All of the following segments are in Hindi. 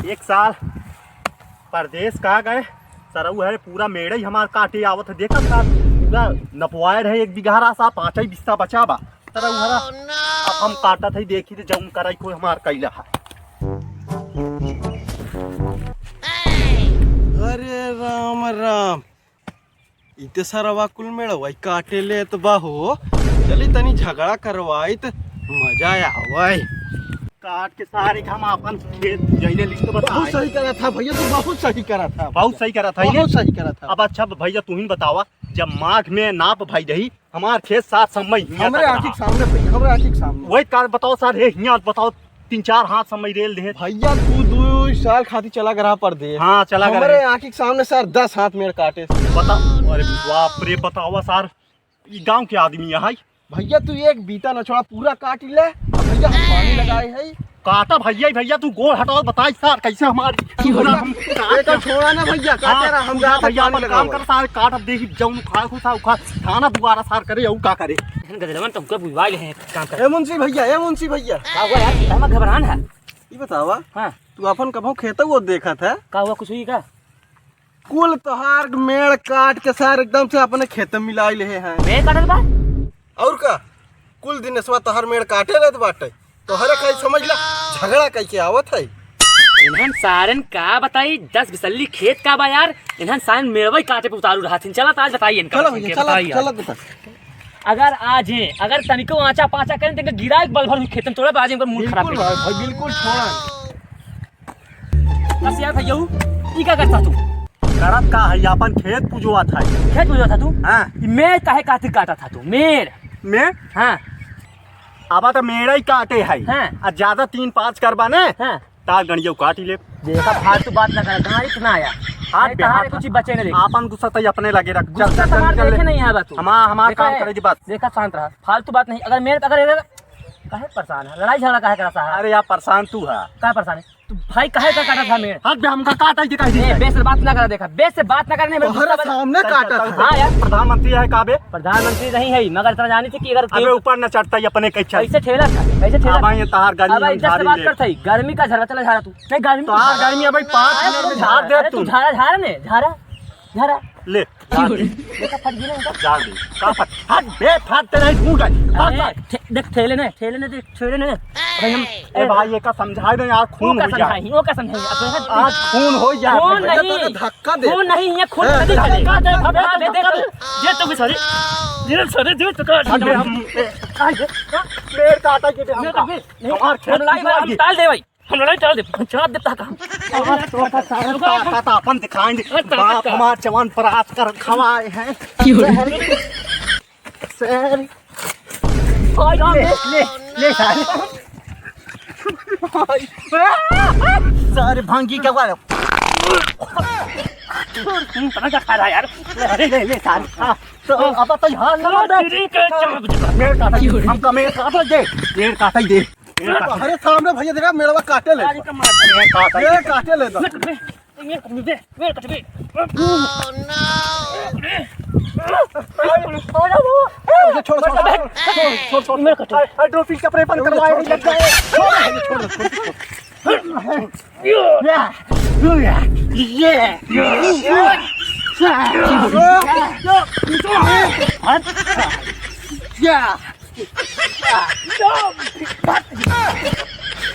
एक साल परदेश कहा गए सरऊ है पूरा मेड़ ही हमार काटे आवत है। देखा साहब पूरा नपवायर है 1 बीघा सा 5 बिस्ता बचा बा सरऊ हरा। अब हम काटा थे देखी तो जऊन कराई कोई हमार कैला है। अरे राम राम इते सारा कुल मेड़ा वही काटे ले तो बाहो चली तनी झगड़ा करवाई तो मजा आवाई। काट के सारे हम अपन खेत जैने लिस्ट बता। बहुत सही करा था भैया, तू बहुत सही करा था, बहुत सही करा था, बहुत सही करा था। अब अच्छा भैया तू ही बतावा जब माघ में नाप भाई रही हमार खेत 7 समय हमारे आंखी के सामने भैया, हमारे आंखी के सामने वही कार बताओ सर हे हियां बताओ 3-4 हाथ समय रेल दे भैया। तू 2 साल खाती चला गया पर दे। हाँ चला गया हमारे आंखी के सामने सर 10 हाथ मेरे काटे बता। अरे बाप रे बतावा सर ये गांव के आदमी है भैया। तू एक बीता न छोड़ा पूरा काट ले भैया। हम पानी लगाए है काटा भैया तू गोड़ हटाओ बताई सर कैसे हमारी छोड़ा ना भैया काटे रहा हम भैया काम कर सारे काट। अब देखी जौन उखाड़ खुशा उखाड़ थाना दोबारा सार करे और का करे गजलवन तुमको बुझवाई है काम कर। ए मुंशी भैया, ए मुंशी भैया का हुआ यार? हम घबरान है। ये बतावा हां तू अपन कभो खेता वो देखा था का हुआ? कुछ हुई का? कुल तोहार मेड़ काट के सार एकदम से अपने खेत में मिलाई ले हैं। मैं काटल बा और का कुल दिनसवा तोहार मेड़ काटे रहत बाटे तोहरे कहीं समझ ला झगड़ा कैसे आवत है। इन्हन सारन का बताई 10 बिसल्ली खेत का बा यार। इन्हन सारन मेड़वई काटे पे उतारू रहा थी। चला आज बताइए इनका। चलो भैया चलो बता। अगर आज है अगर तनिको आचा पाचा करें तो गिरा बल भर खेत में तोड़े आज इनका मूड खराब बिल्कुल भाई बिल्कुल छोड़ा। बस यार भैया ई का करता तू? करत का है अपन खेत पुजवा था। खेत पुजवा था तू? हां मेड़ काहे काटे काटा था तू? मेड़ में हां अब तो मेरा ही काटे है। हाँ। ज्यादा 3-5 करबा ने हां तार गणियो काट ले। देखा फालतू बात ना कर। तुम्हारी इतना आया हाथ तुम्हारे कुछ बचे नहीं। आपन गुस्सा तो अपने लगे रख। गुस्सा तुम्हारे देखे नहीं है बात। हमार काम करे दी बात। देखा शांत रहा फालतू बात नहीं। अगर मेरे अगर काहे परेशान है? लड़ाई झगड़ा काहे करता है? अरे यार परेशान तू है। काहे परेशान है तू भाई? काहे का काटा था मेरे? हाथ पे हमका काटा ही दिखाई दे। बेस से बात ना करा। देखा बेस से बात ना करने में तोहरे सामने काटा था। हां यार प्रधानमंत्री है काबे? प्रधानमंत्री नहीं है मगर तरह जानी थी कि अगर अबे ऊपर न चढ़ता ही अपने कैसे कैसे ठेला था कैसे ठेला। अब ये तार गर्मी अब इधर से बात करता ही गर्मी का झरा चला झारा तू नहीं गर्मी तो हां गर्मी है भाई 5 मिनट में झाड़ दे तू झारा झारा ने झारा झारा ले देखा फट गई ना झाड़ दे का फट हट बे फटते नहीं फूट गई। देख ठेले ने देख ठेले ने भाई हम ए भाई ये का समझाए दो यार खून हो जाए। वो का समझाई आज खून हो जाए। खून नहीं धक्का दे। खून नहीं ये खून नहीं धक्का दे धक्का दे देख ये तो भी सॉरी ये सॉरी जो तो काट अबे हम पेड़ काटा के हमार खेत हम टाल दे भाई। हम लड़ाई टाल दे चाप देता काम काटा अपन दिखाएंगे बाप हमार जवान परात कर खवाए हैं। सर ले सारे भांगी क्या हुआ पता क्या खा रहा यार? ले सारे हाँ तो अब तो यहाँ मेरे काटा हमका मेरे काटा दे मेरे काटा ही दे। अरे सामने भैया देखा मेड़वा काटे ले काटे ले छोड़ ट्रॉफी का प्रेपन करवाए लग गए।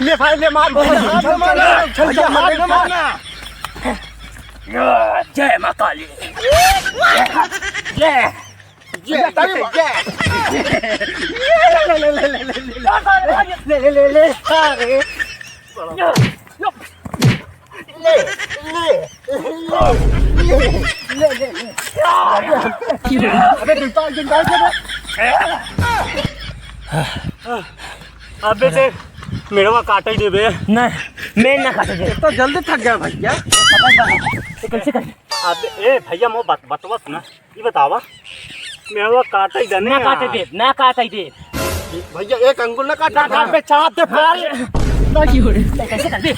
ले भाई ले मार जय मां काली। ले सारे अबे देख मेरा काटा ही देबे नहीं मैं ना काटे दे तो जल्दी थक गया भैया। कैसे कर? अबे ए भैया मो बतवा सुना ये बतावा मेरा काटा ही देने ना काटे दे ना काटे दे भैया एक अंगुल ना काटा काट पे चाप दे फाड़ कैसे कर दे?